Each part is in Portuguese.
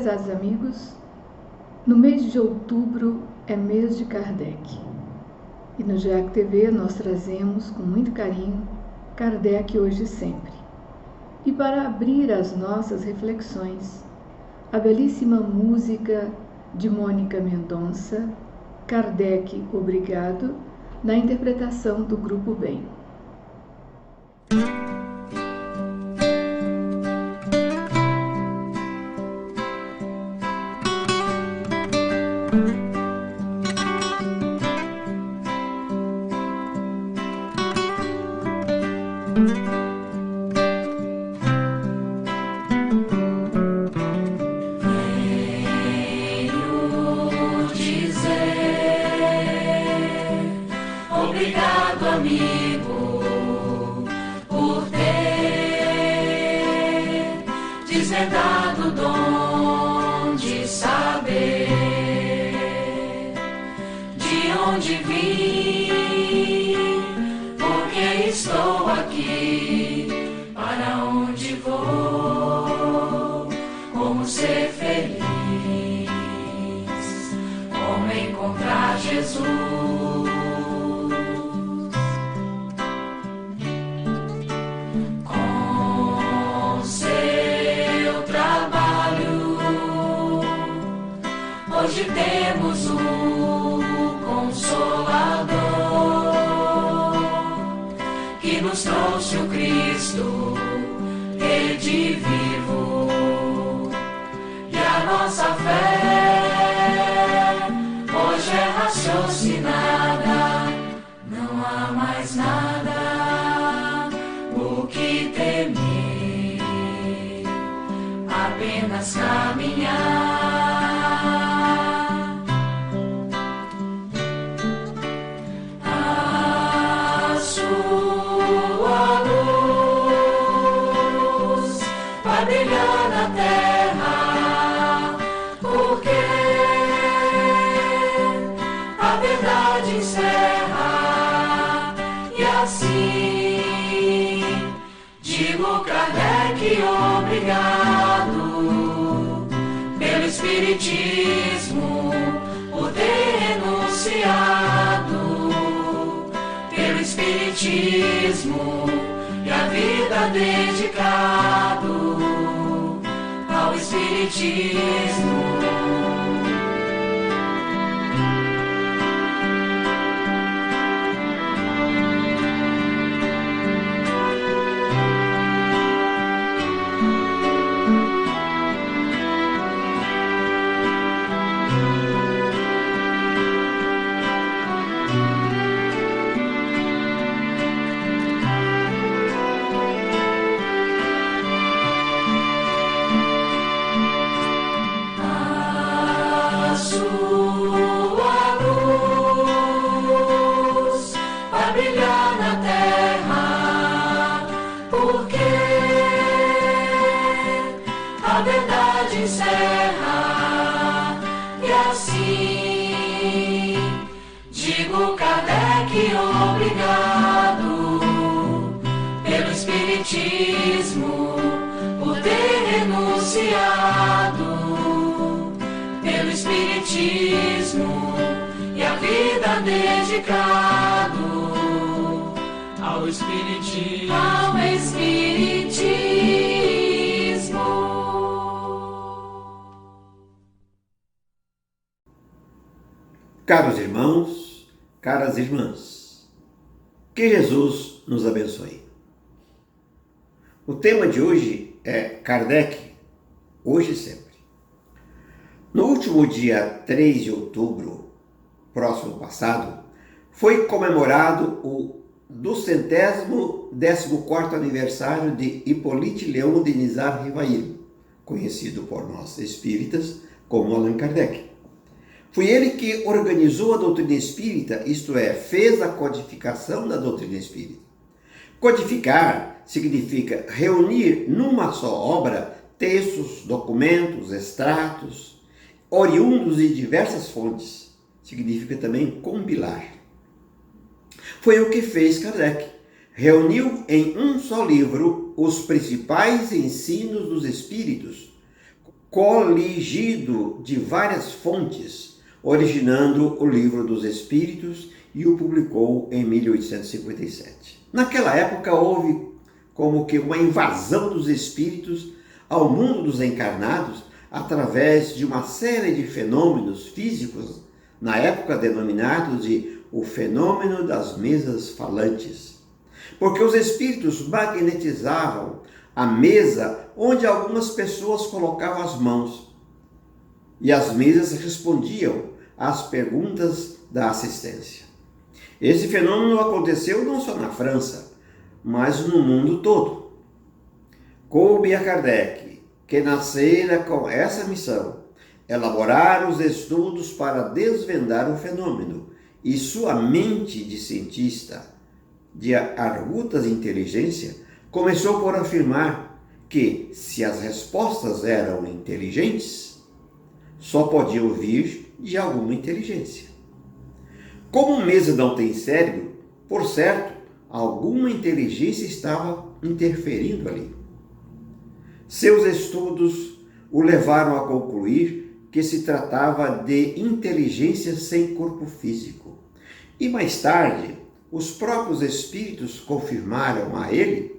prezados amigos, no mês de outubro é mês de Kardec. E no GEAC TV nós trazemos com muito carinho Kardec hoje e sempre. E para abrir as nossas reflexões, a belíssima música de Mônica Mendonça, Kardec, Obrigado, na interpretação do Grupo Bem. Obrigado, amigo, por ter desvendado o dom de saber de onde vim, porque estou aqui, para onde vou, como ser feliz, como encontrar Jesus. Hoje temos um Consolador que nos trouxe o Cristo, Rede vivo, e a nossa fé hoje é raciocinada. Não há mais nada o que temer, apenas caminhar. Brilhar na terra, porque a verdade encerra, e assim digo Kardec, obrigado pelo Espiritismo, por ter renunciado, pelo Espiritismo e a vida dedicado ao Espiritismo. A verdade encerra, e assim digo Kardec, obrigado pelo Espiritismo, por ter renunciado, pelo Espiritismo e a vida dedicado ao Espiritismo. Ao Espiritismo. Caros irmãos, caras irmãs, que Jesus nos abençoe. O tema de hoje é Kardec, hoje e sempre. No último dia 3 de outubro, próximo passado, foi comemorado o 214º aniversário de Hippolyte Léon Denis Rivail, conhecido por nós espíritas como Allan Kardec. Foi ele que organizou a doutrina espírita, isto é, fez a codificação da doutrina espírita. Codificar significa reunir numa só obra textos, documentos, extratos, oriundos de diversas fontes. Significa também compilar. Foi o que fez Kardec. Reuniu em um só livro os principais ensinos dos espíritos, coligido de várias fontes, originando o Livro dos Espíritos, e o publicou em 1857. Naquela época houve como que uma invasão dos espíritos ao mundo dos encarnados através de uma série de fenômenos físicos, na época denominados de o fenômeno das mesas falantes. Porque os espíritos magnetizavam a mesa onde algumas pessoas colocavam as mãos, e as mesas respondiam às perguntas da assistência. Esse fenômeno aconteceu não só na França, mas no mundo todo. Coube a Kardec, que nascera com essa missão, elaborar os estudos para desvendar o fenômeno, e sua mente de cientista, de argutas inteligência, começou por afirmar que, se as respostas eram inteligentes, só podiam vir de alguma inteligência. Como mesa não tem cérebro, por certo, alguma inteligência estava interferindo ali. Seus estudos o levaram a concluir que se tratava de inteligência sem corpo físico. E mais tarde, os próprios espíritos confirmaram a ele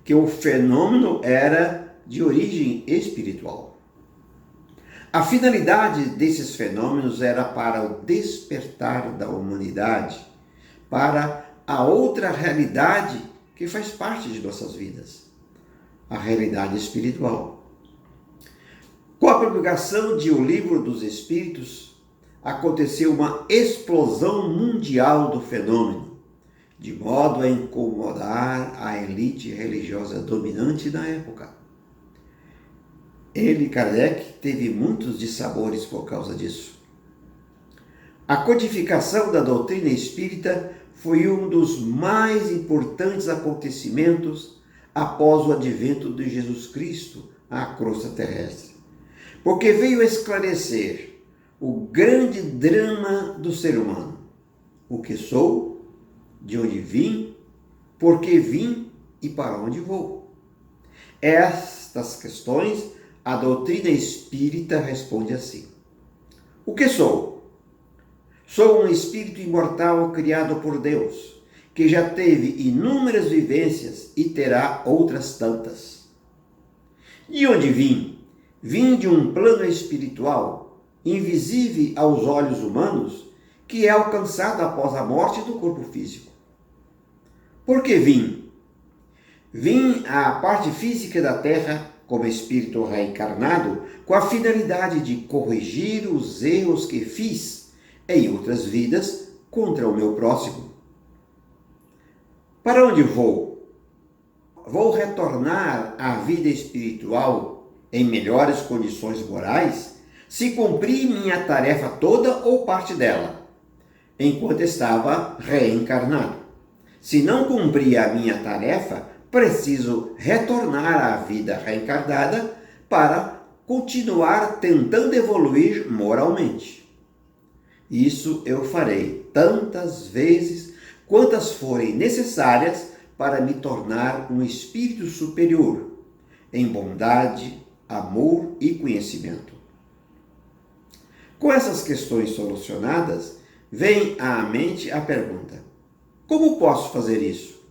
que o fenômeno era de origem espiritual. A finalidade desses fenômenos era para o despertar da humanidade, para a outra realidade que faz parte de nossas vidas, a realidade espiritual. Com a publicação de O Livro dos Espíritos, aconteceu uma explosão mundial do fenômeno, de modo a incomodar a elite religiosa dominante da época. Ele, Kardec, teve muitos dissabores por causa disso. A codificação da doutrina espírita foi um dos mais importantes acontecimentos após o advento de Jesus Cristo à crosta terrestre, porque veio esclarecer o grande drama do ser humano: o que sou, de onde vim, por que vim e para onde vou. Estas questões a doutrina espírita responde assim: o que sou? Sou um espírito imortal criado por Deus, que já teve inúmeras vivências e terá outras tantas. De onde vim? Vim de um plano espiritual, invisível aos olhos humanos, que é alcançado após a morte do corpo físico. Por que vim? Vim à parte física da Terra como espírito reencarnado, com a finalidade de corrigir os erros que fiz em outras vidas contra o meu próximo. Para onde vou? Vou retornar à vida espiritual em melhores condições morais, se cumprir minha tarefa toda ou parte dela, enquanto estava reencarnado. Se não cumprir a minha tarefa, preciso retornar à vida reencarnada para continuar tentando evoluir moralmente. Isso eu farei tantas vezes quantas forem necessárias para me tornar um espírito superior, em bondade, amor e conhecimento. Com essas questões solucionadas, vem à mente a pergunta: como posso fazer isso?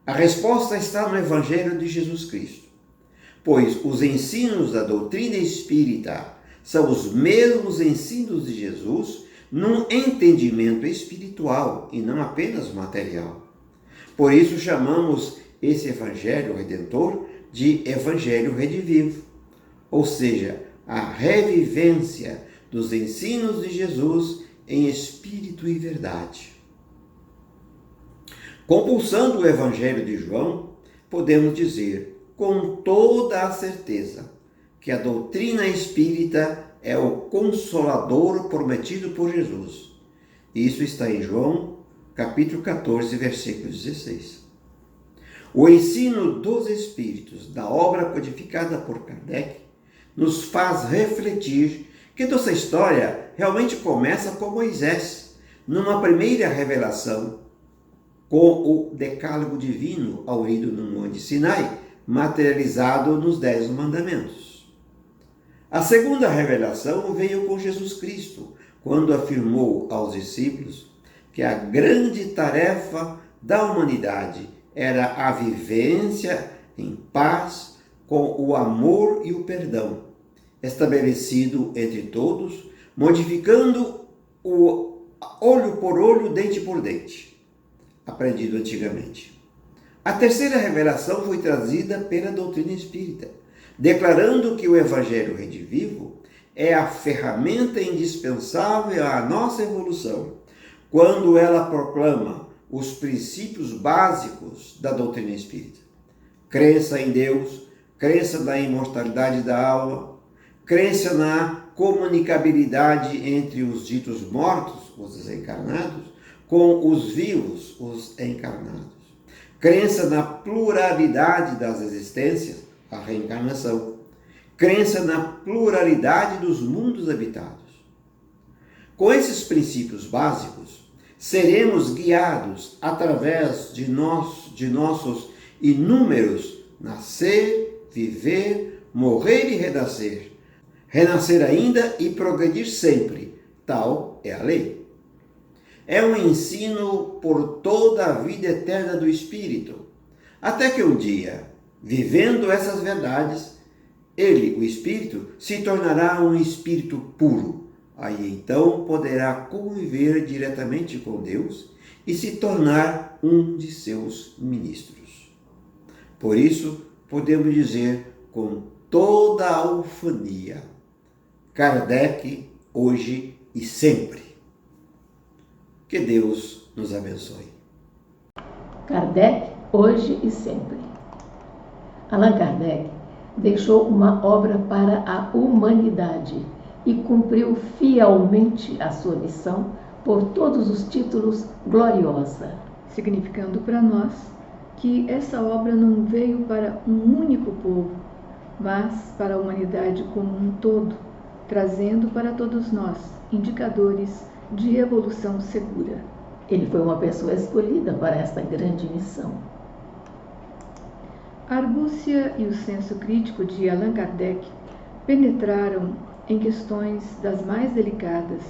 A resposta está no Evangelho de Jesus Cristo, pois os ensinos da doutrina espírita são os mesmos ensinos de Jesus num entendimento espiritual e não apenas material. Por isso chamamos esse Evangelho Redentor de Evangelho Redivivo, ou seja, a revivência dos ensinos de Jesus em espírito e verdade. Compulsando o Evangelho de João, podemos dizer com toda a certeza que a doutrina espírita é o consolador prometido por Jesus. Isso está em João, capítulo 14, versículo 16. O ensino dos Espíritos, da obra codificada por Kardec, nos faz refletir que nossa história realmente começa com Moisés, numa primeira revelação, com o decálogo divino aurido no Monte Sinai, materializado nos 10 mandamentos. A segunda revelação veio com Jesus Cristo, quando afirmou aos discípulos que a grande tarefa da humanidade era a vivência em paz com o amor e o perdão, estabelecido entre todos, modificando o olho por olho, dente por dente, aprendido antigamente. A terceira revelação foi trazida pela doutrina espírita, declarando que o Evangelho redivivo é a ferramenta indispensável à nossa evolução, quando ela proclama os princípios básicos da doutrina espírita. Crença em Deus, crença na imortalidade da alma, crença na comunicabilidade entre os ditos mortos, os desencarnados, com os vivos, os encarnados. Crença na pluralidade das existências, a reencarnação. Crença na pluralidade dos mundos habitados. Com esses princípios básicos, seremos guiados através de nossos inúmeros nascer, viver, morrer e renascer. Renascer ainda e progredir sempre, tal é a lei. É um ensino por toda a vida eterna do Espírito, até que um dia, vivendo essas verdades, ele, o Espírito, se tornará um Espírito puro. Aí então poderá conviver diretamente com Deus e se tornar um de seus ministros. Por isso, podemos dizer com toda a ufania: Kardec, hoje e sempre. Que Deus nos abençoe. Kardec, hoje e sempre. Allan Kardec deixou uma obra para a humanidade e cumpriu fielmente a sua missão por todos os títulos gloriosa, significando para nós que essa obra não veio para um único povo, mas para a humanidade como um todo, trazendo para todos nós indicadores de evolução segura. Ele foi uma pessoa escolhida para esta grande missão. A argúcia e o senso crítico de Allan Kardec penetraram em questões das mais delicadas,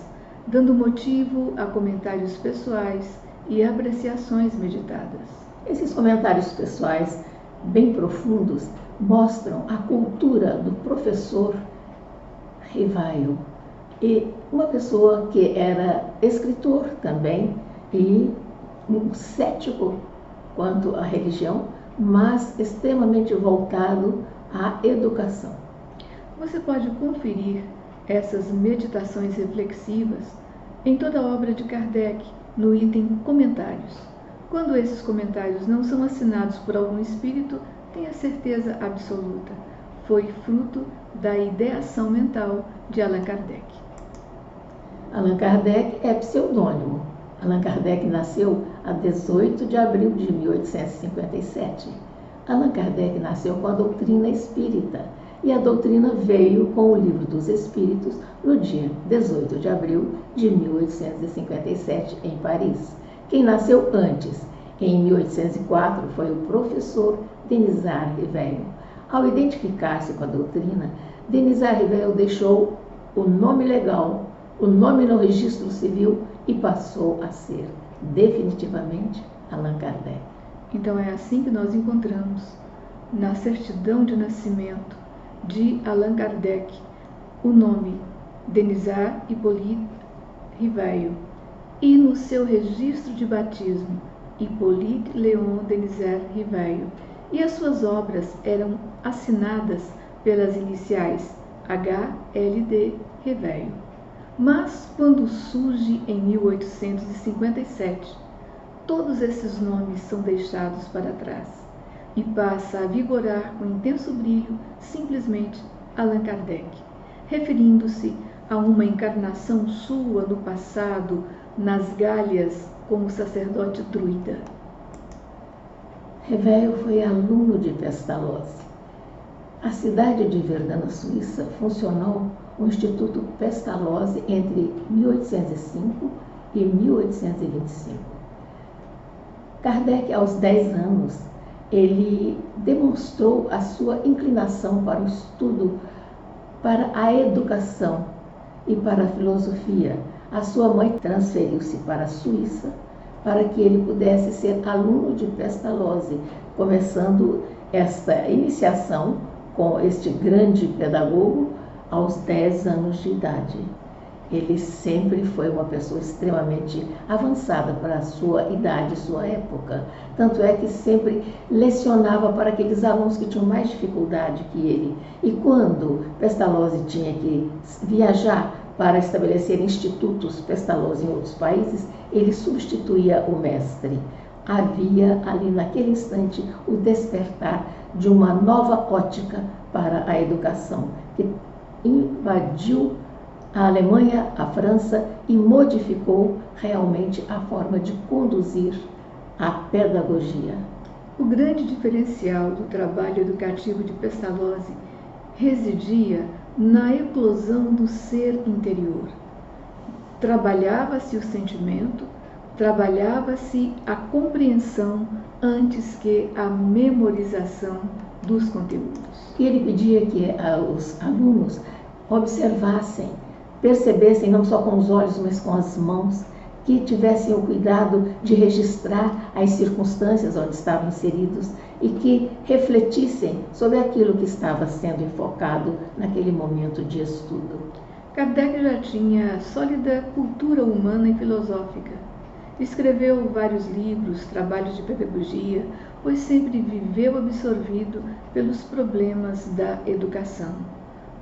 dando motivo a comentários pessoais e apreciações meditadas. Esses comentários pessoais, bem profundos, mostram a cultura do professor Rivaio, e uma pessoa que era escritor também e um cético quanto à religião, mas extremamente voltado à educação. Você pode conferir essas meditações reflexivas em toda a obra de Kardec, no item Comentários. Quando esses comentários não são assinados por algum espírito, tenha certeza absoluta, foi fruto da ideação mental de Allan Kardec. Allan Kardec é pseudônimo. Allan Kardec nasceu a 18 de abril de 1857. Allan Kardec nasceu com a doutrina espírita e a doutrina veio com o Livro dos Espíritos no dia 18 de abril de 1857 em Paris. Quem nasceu antes, em 1804, foi o professor Denisard Rivail. Ao identificar-se com a doutrina, Denisard Rivail deixou o nome legal, o nome no registro civil e passou a ser definitivamente Allan Kardec. Então é assim que nós encontramos na certidão de nascimento de Allan Kardec o nome Denisard Hippolyte Rivail e no seu registro de batismo Hippolyte Léon Denisard Rivail, e as suas obras eram assinadas pelas iniciais HLD Rivail. Mas quando surge em 1857, todos esses nomes são deixados para trás e passa a vigorar com intenso brilho simplesmente Allan Kardec, referindo-se a uma encarnação sua no passado nas Gálias como sacerdote druida. Rivail foi aluno de Pestalozzi. A cidade de Verdun, na Suíça, funcionou o Instituto Pestalozzi entre 1805 e 1825. Kardec, aos 10 anos, ele demonstrou a sua inclinação para o estudo para a educação e para a filosofia. A sua mãe transferiu-se para a Suíça para que ele pudesse ser aluno de Pestalozzi, começando esta iniciação com este grande pedagogo aos 10 anos de idade. Ele sempre foi uma pessoa extremamente avançada para a sua idade, sua época. Tanto é que sempre lecionava para aqueles alunos que tinham mais dificuldade que ele. E quando Pestalozzi tinha que viajar para estabelecer institutos Pestalozzi em outros países, ele substituía o mestre. Havia ali naquele instante o despertar de uma nova ótica para a educação, que invadiu a Alemanha, a França e modificou realmente a forma de conduzir a pedagogia. O grande diferencial do trabalho educativo de Pestalozzi residia na eclosão do ser interior. Trabalhava-se o sentimento, trabalhava-se a compreensão antes que a memorização dos conteúdos. E ele pedia que os alunos observassem, percebessem não só com os olhos, mas com as mãos, que tivessem o cuidado de registrar as circunstâncias onde estavam inseridos e que refletissem sobre aquilo que estava sendo enfocado naquele momento de estudo. Kardec já tinha sólida cultura humana e filosófica. Escreveu vários livros, trabalhos de pedagogia, pois sempre viveu absorvido pelos problemas da educação.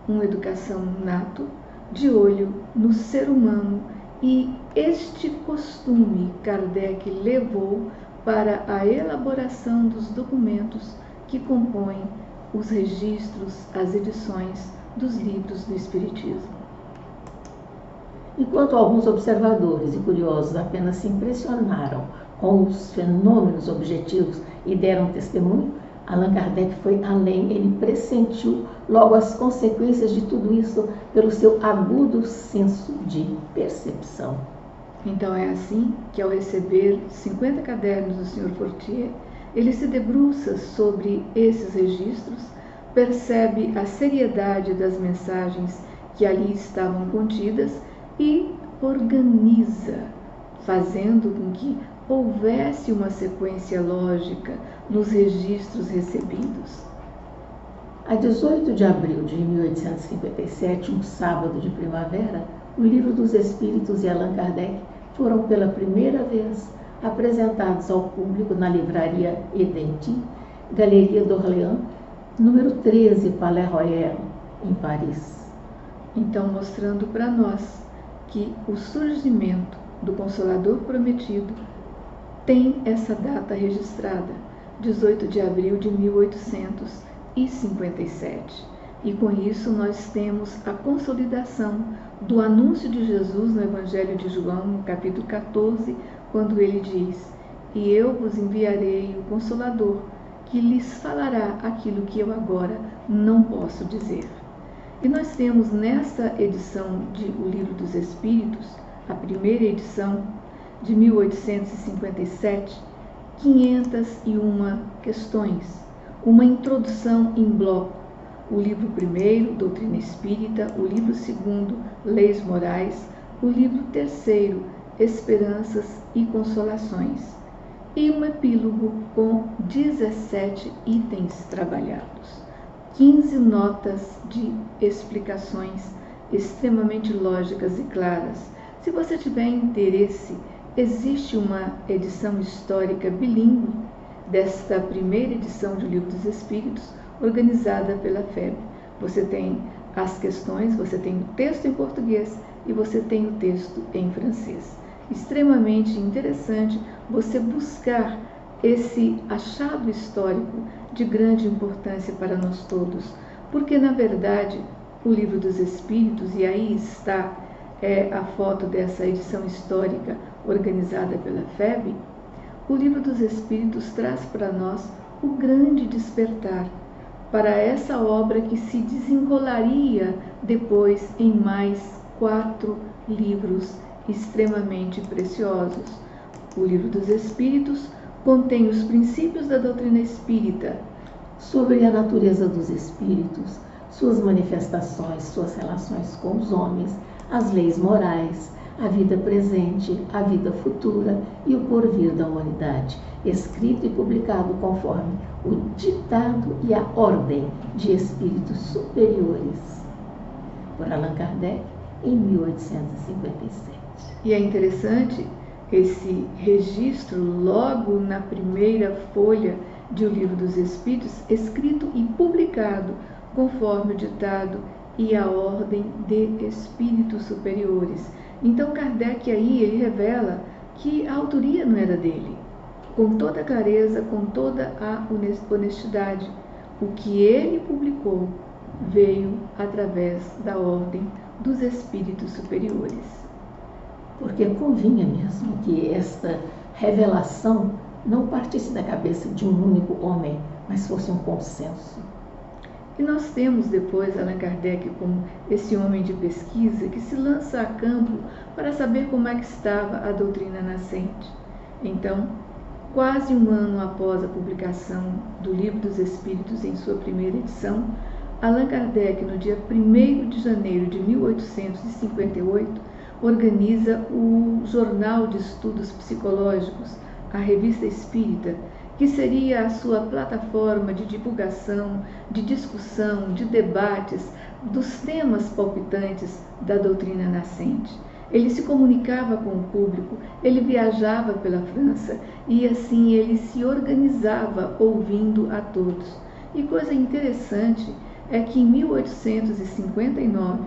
Uma educação nato, de olho no ser humano, e este costume Kardec levou para a elaboração dos documentos que compõem os registros, as edições dos livros do Espiritismo. Enquanto alguns observadores e curiosos apenas se impressionaram com os fenômenos objetivos e deram testemunho, Allan Kardec foi além. Ele pressentiu logo as consequências de tudo isso pelo seu agudo senso de percepção. Então é assim que, ao receber 50 cadernos do Sr. Fortier, ele se debruça sobre esses registros, percebe a seriedade das mensagens que ali estavam contidas e organiza, fazendo com que houvesse uma sequência lógica nos registros recebidos. A 18 de abril de 1857, um sábado de primavera, o Livro dos Espíritos e Allan Kardec foram pela primeira vez apresentados ao público na livraria Edenti, Galeria d'Orléans, número 13, Palais Royal, em Paris. Então, mostrando para nós que o surgimento do Consolador Prometido tem essa data registrada, 18 de abril de 1857. E com isso nós temos a consolidação do anúncio de Jesus no Evangelho de João, no capítulo 14, quando ele diz: "E eu vos enviarei o Consolador, que lhes falará aquilo que eu agora não posso dizer." E nós temos nessa edição de O Livro dos Espíritos, a primeira edição de 1857, 501 questões, uma introdução em bloco. O livro primeiro, Doutrina Espírita, o livro segundo, Leis Morais, o livro terceiro, Esperanças e Consolações, e um epílogo com 17 itens trabalhados, 15 notas de explicações extremamente lógicas e claras. Se você tiver interesse, existe uma edição histórica bilíngue desta primeira edição de O Livro dos Espíritos, organizada pela FEB. Você tem as questões, você tem o texto em português e você tem o texto em francês. Extremamente interessante você buscar esse achado histórico de grande importância para nós todos, porque, na verdade, O Livro dos Espíritos, e aí está a foto dessa edição histórica organizada pela FEB, o Livro dos Espíritos traz para nós o grande despertar para essa obra que se desenrolaria depois em mais 4 livros extremamente preciosos. O Livro dos Espíritos contém os princípios da doutrina espírita, sobre a natureza dos espíritos, suas manifestações, suas relações com os homens, as leis morais, a vida presente, a vida futura e o porvir da humanidade, escrito e publicado conforme o ditado e a ordem de espíritos superiores, por Allan Kardec, em 1857. E é interessante esse registro logo na primeira folha de O Livro dos Espíritos, escrito e publicado conforme o ditado e a ordem de espíritos superiores. Então Kardec aí ele revela que a autoria não era dele. Com toda a clareza, com toda a honestidade, o que ele publicou veio através da ordem dos espíritos superiores. Porque convinha mesmo que esta revelação não partisse da cabeça de um único homem, mas fosse um consenso. E nós temos depois Allan Kardec como esse homem de pesquisa que se lança a campo para saber como é que estava a doutrina nascente. Então, quase um ano após a publicação do Livro dos Espíritos em sua primeira edição, Allan Kardec, no dia 1º de janeiro de 1858, organiza o Jornal de Estudos Psicológicos, a Revista Espírita, que seria a sua plataforma de divulgação, de discussão, de debates dos temas palpitantes da doutrina nascente. Ele se comunicava com o público, ele viajava pela França e assim ele se organizava ouvindo a todos. E coisa interessante é que em 1859,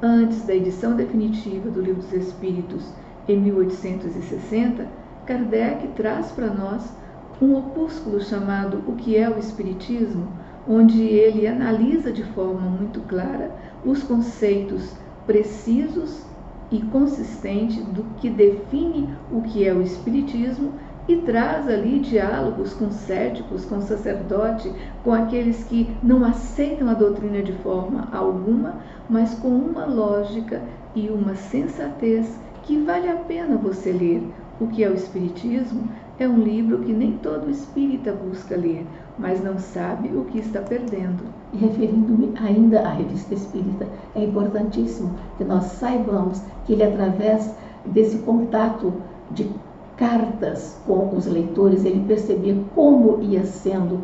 antes da edição definitiva do Livro dos Espíritos, em 1860, Kardec traz para nós um opúsculo chamado O que é o Espiritismo, onde ele analisa de forma muito clara os conceitos precisos e consistentes do que define o que é o Espiritismo e traz ali diálogos com céticos, com sacerdote, com aqueles que não aceitam a doutrina de forma alguma, mas com uma lógica e uma sensatez que vale a pena você ler. O que é o Espiritismo é um livro que nem todo espírita busca ler, mas não sabe o que está perdendo. E referindo-me ainda à Revista Espírita, é importantíssimo que nós saibamos que ele, através desse contato de cartas com os leitores, ele percebia como ia sendo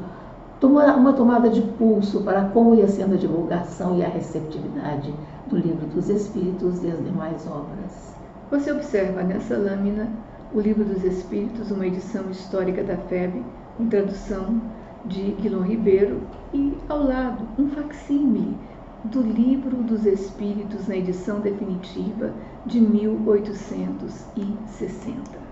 uma tomada de pulso para como ia sendo a divulgação e a receptividade do Livro dos Espíritos e as demais obras. Você observa nessa lâmina o Livro dos Espíritos, uma edição histórica da FEB, com tradução de Guilom Ribeiro, e ao lado um facsímile do Livro dos Espíritos na edição definitiva de 1860.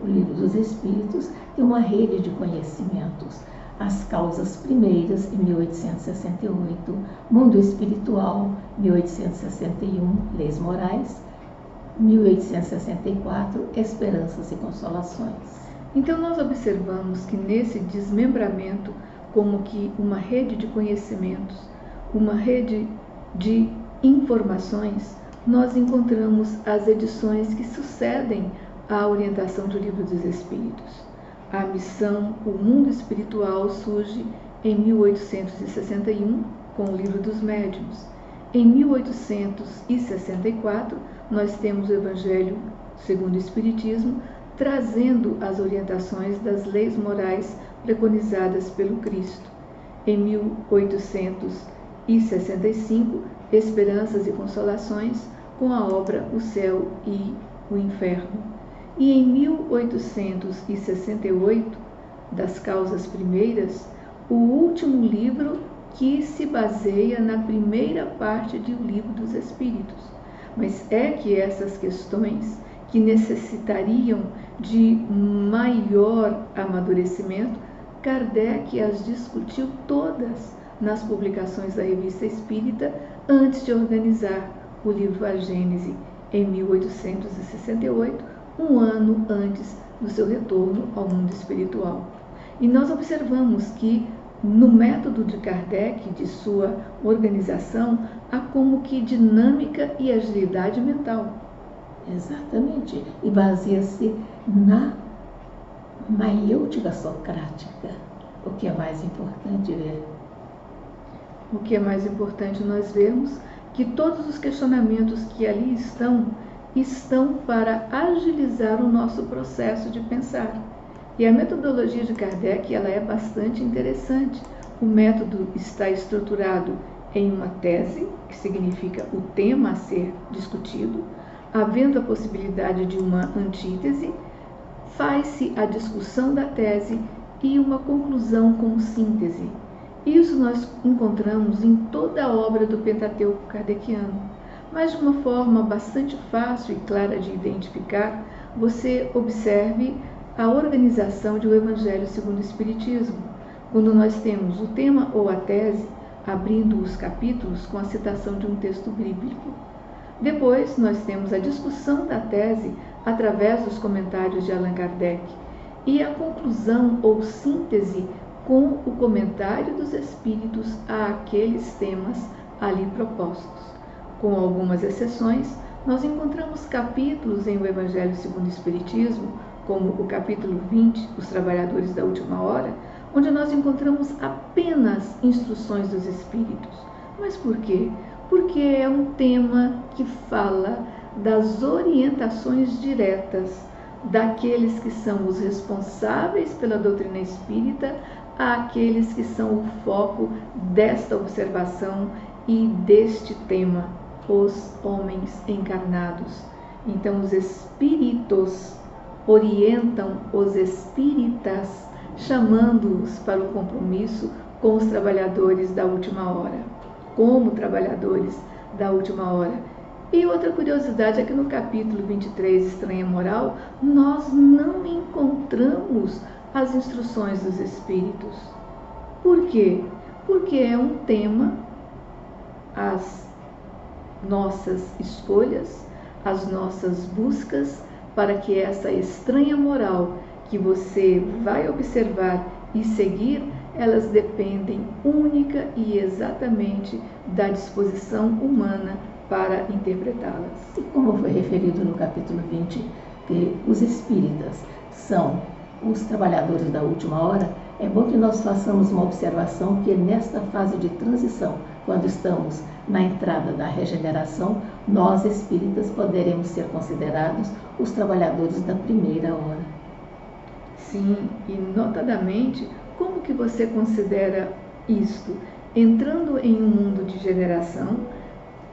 O Livro dos Espíritos tem uma rede de conhecimentos. As Causas Primeiras, em 1868, Mundo Espiritual, 1861, Leis Morais, 1864, Esperanças e Consolações. Então nós observamos que nesse desmembramento, como que uma rede de conhecimentos, uma rede de informações, nós encontramos as edições que sucedem à orientação do Livro dos Espíritos. A missão O Mundo Espiritual surge em 1861 com o Livro dos Médiuns. Em 1864, nós temos o Evangelho segundo o Espiritismo, trazendo as orientações das leis morais preconizadas pelo Cristo. Em 1865, Esperanças e Consolações, com a obra O Céu e o Inferno. E em 1868, das Causas Primeiras, o último livro que se baseia na primeira parte do Livro dos Espíritos. Mas é que essas questões que necessitariam de maior amadurecimento, Kardec as discutiu todas nas publicações da Revista Espírita antes de organizar o livro A Gênese, em 1868, um ano antes do seu retorno ao mundo espiritual. E nós observamos que no método de Kardec, de sua organização, há como que dinâmica e agilidade mental. Exatamente. E baseia-se na maiêutica socrática, o que é mais importante ver. O que é mais importante nós vermos que todos os questionamentos que ali estão para agilizar o nosso processo de pensar. E a metodologia de Kardec, ela é bastante interessante. O método está estruturado em uma tese, que significa o tema a ser discutido, havendo a possibilidade de uma antítese, faz-se a discussão da tese e uma conclusão com síntese. Isso nós encontramos em toda a obra do Pentateuco kardeciano, mas de uma forma bastante fácil e clara de identificar. Você observe a organização de O Evangelho segundo o Espiritismo, quando nós temos o tema ou a tese, abrindo os capítulos com a citação de um texto bíblico. Depois, nós temos a discussão da tese através dos comentários de Allan Kardec e a conclusão ou síntese com o comentário dos Espíritos àqueles temas ali propostos. Com algumas exceções, nós encontramos capítulos em O Evangelho segundo o Espiritismo, como o capítulo 20, Os Trabalhadores da Última Hora, onde nós encontramos apenas instruções dos Espíritos. Mas por quê? Porque é um tema que fala das orientações diretas daqueles que são os responsáveis pela doutrina espírita àqueles que são o foco desta observação e deste tema, os homens encarnados. Então, os espíritos orientam os espíritas, chamando-os para o compromisso com os trabalhadores da última hora, como trabalhadores da última hora. E outra curiosidade é que no capítulo 23, Estranha Moral, nós não encontramos as instruções dos Espíritos. Por quê? Porque é um tema, as nossas escolhas, as nossas buscas, para que essa estranha moral que você vai observar e seguir, elas dependem única e exatamente da disposição humana para interpretá-las. E como foi referido no capítulo 20, que os espíritas são os trabalhadores da última hora, é bom que nós façamos uma observação que nesta fase de transição, quando estamos na entrada da regeneração, nós espíritas poderemos ser considerados os trabalhadores da primeira hora. Sim, e notadamente, como que você considera isto? Entrando em um mundo de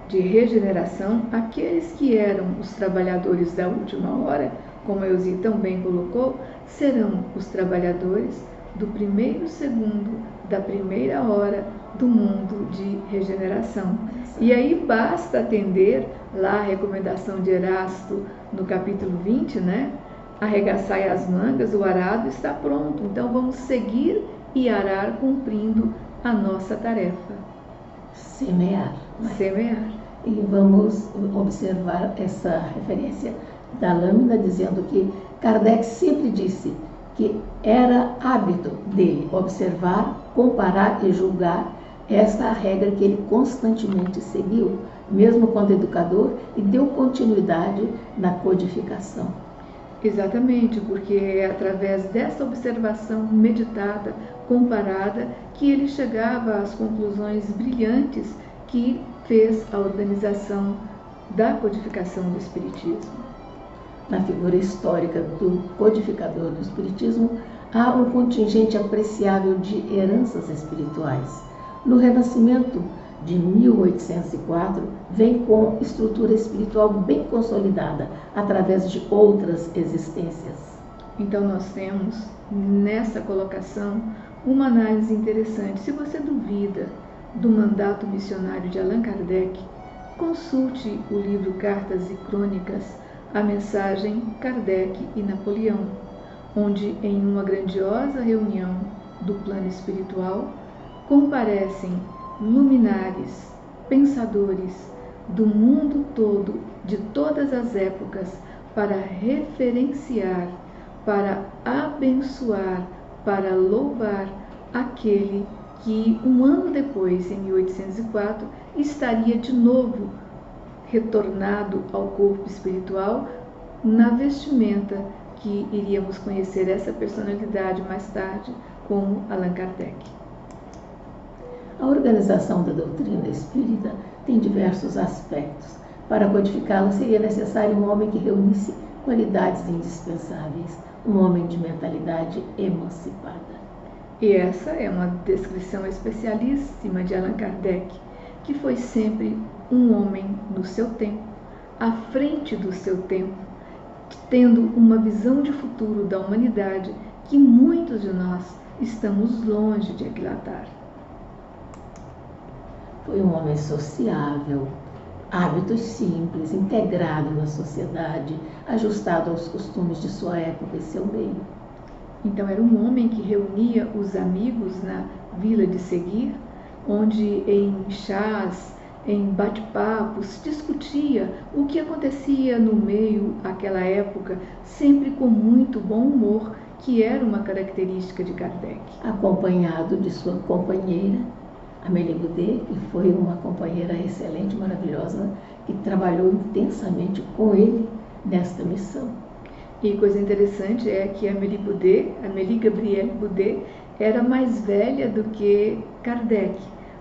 de regeneração, aqueles que eram os trabalhadores da última hora, como a Elzi também colocou, serão os trabalhadores do primeiro segundo, da primeira hora do mundo de regeneração. E aí basta atender lá a recomendação de Erasto no capítulo 20, né? Arregaçai as mangas, o arado está pronto. Então vamos seguir e arar cumprindo a nossa tarefa. Semear. Semear. E vamos observar essa referência da lâmina dizendo que Kardec sempre disse que era hábito dele observar, comparar e julgar. Esta é a regra que ele constantemente seguiu, mesmo quando educador, e deu continuidade na codificação. Exatamente, porque é através dessa observação meditada, comparada, que ele chegava às conclusões brilhantes que fez a organização da codificação do Espiritismo. Na figura histórica do codificador do Espiritismo, há um contingente apreciável de heranças espirituais. No Renascimento de 1804, vem com estrutura espiritual bem consolidada, através de outras existências. Então nós temos, nessa colocação, uma análise interessante. Se você duvida do mandato missionário de Allan Kardec, consulte o livro Cartas e Crônicas, a mensagem Kardec e Napoleão, onde em uma grandiosa reunião do plano espiritual comparecem luminares, pensadores do mundo todo, de todas as épocas, para referenciar, para abençoar, para louvar aquele que um ano depois, em 1804, estaria de novo retornado ao corpo espiritual na vestimenta que iríamos conhecer essa personalidade mais tarde como Allan Kardec. A organização da doutrina espírita tem diversos aspectos. Para codificá-la seria necessário um homem que reunisse qualidades indispensáveis, um homem de mentalidade emancipada. E essa é uma descrição especialíssima de Allan Kardec, que foi sempre um homem no seu tempo, à frente do seu tempo, tendo uma visão de futuro da humanidade que muitos de nós estamos longe de aquilatar. Foi um homem sociável, hábitos simples, integrado na sociedade, ajustado aos costumes de sua época e seu meio. Então era um homem que reunia os amigos na vila de Seguir, onde em chás, em bate-papos, discutia o que acontecia no meio àquela época, sempre com muito bom humor, que era uma característica de Kardec. Acompanhado de sua companheira, Amélie Goudet, que foi uma companheira excelente, maravilhosa, que trabalhou intensamente com ele nesta missão. E coisa interessante é que Amélie Gabrielle Goudet, era mais velha do que Kardec,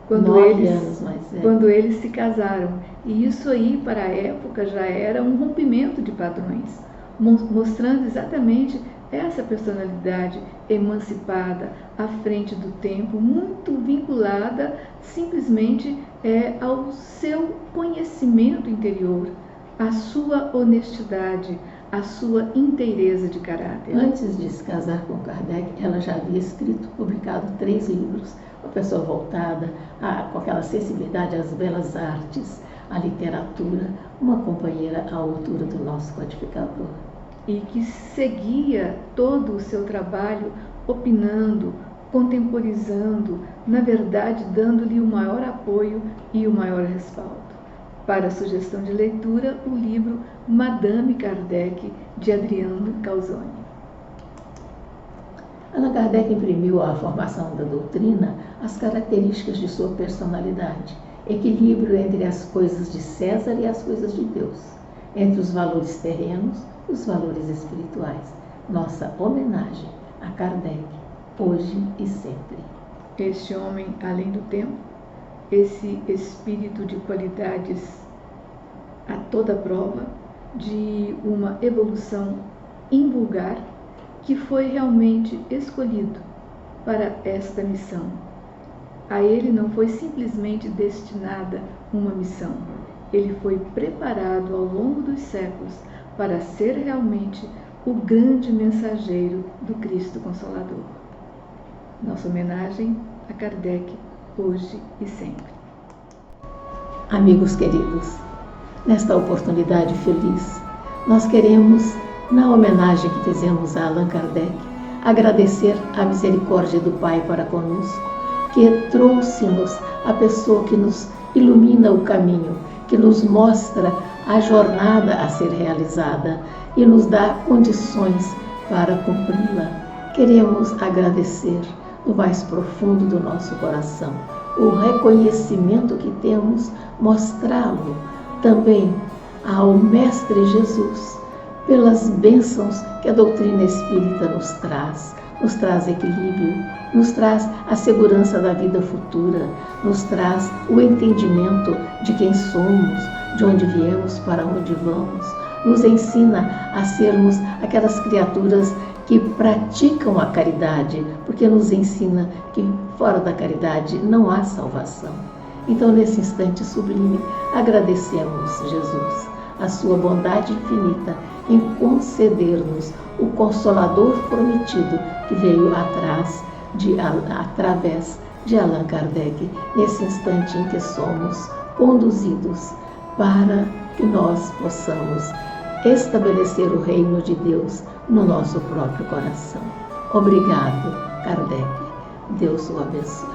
quando 9 anos mais velha. Quando eles se casaram. E isso aí, para a época, já era um rompimento de padrões, mostrando exatamente essa personalidade emancipada, à frente do tempo, muito vinculada simplesmente ao seu conhecimento interior, à sua honestidade, a sua inteireza de caráter. Antes de se casar com Kardec, ela já havia escrito, publicado 3 livros, uma pessoa voltada com aquela sensibilidade às belas artes, à literatura, uma companheira à altura do nosso codificador. E que seguia todo o seu trabalho opinando, contemporizando, na verdade, dando-lhe o maior apoio e o maior respaldo. Para a sugestão de leitura, o livro Madame Kardec, de Adriano Calzoni. Allan Kardec imprimiu à formação da doutrina as características de sua personalidade, equilíbrio entre as coisas de César e as coisas de Deus, entre os valores terrenos e os valores espirituais. Nossa homenagem a Kardec, hoje e sempre. Este homem além do tempo, esse espírito de qualidades a toda prova, de uma evolução invulgar, que foi realmente escolhido para esta missão. A ele não foi simplesmente destinada uma missão, ele foi preparado ao longo dos séculos para ser realmente o grande mensageiro do Cristo Consolador. Nossa homenagem a Kardec, hoje e sempre. Amigos queridos, nesta oportunidade feliz, nós queremos, na homenagem que fizemos a Allan Kardec, agradecer a misericórdia do Pai para conosco, que trouxe-nos a pessoa que nos ilumina o caminho, que nos mostra a jornada a ser realizada e nos dá condições para cumpri-la. Queremos agradecer do mais profundo do nosso coração o reconhecimento que temos, mostrá-lo também ao Mestre Jesus pelas bênçãos que a doutrina espírita nos traz equilíbrio, nos traz a segurança da vida futura, nos traz o entendimento de quem somos, de onde viemos, para onde vamos, nos ensina a sermos aquelas criaturas que praticam a caridade, porque nos ensina que fora da caridade não há salvação. Então, nesse instante sublime, agradecemos, Jesus, a sua bondade infinita em conceder-nos o Consolador prometido que veio através de Allan Kardec, nesse instante em que somos conduzidos para que nós possamos estabelecer o reino de Deus no nosso próprio coração. Obrigado, Kardec. Deus o abençoe.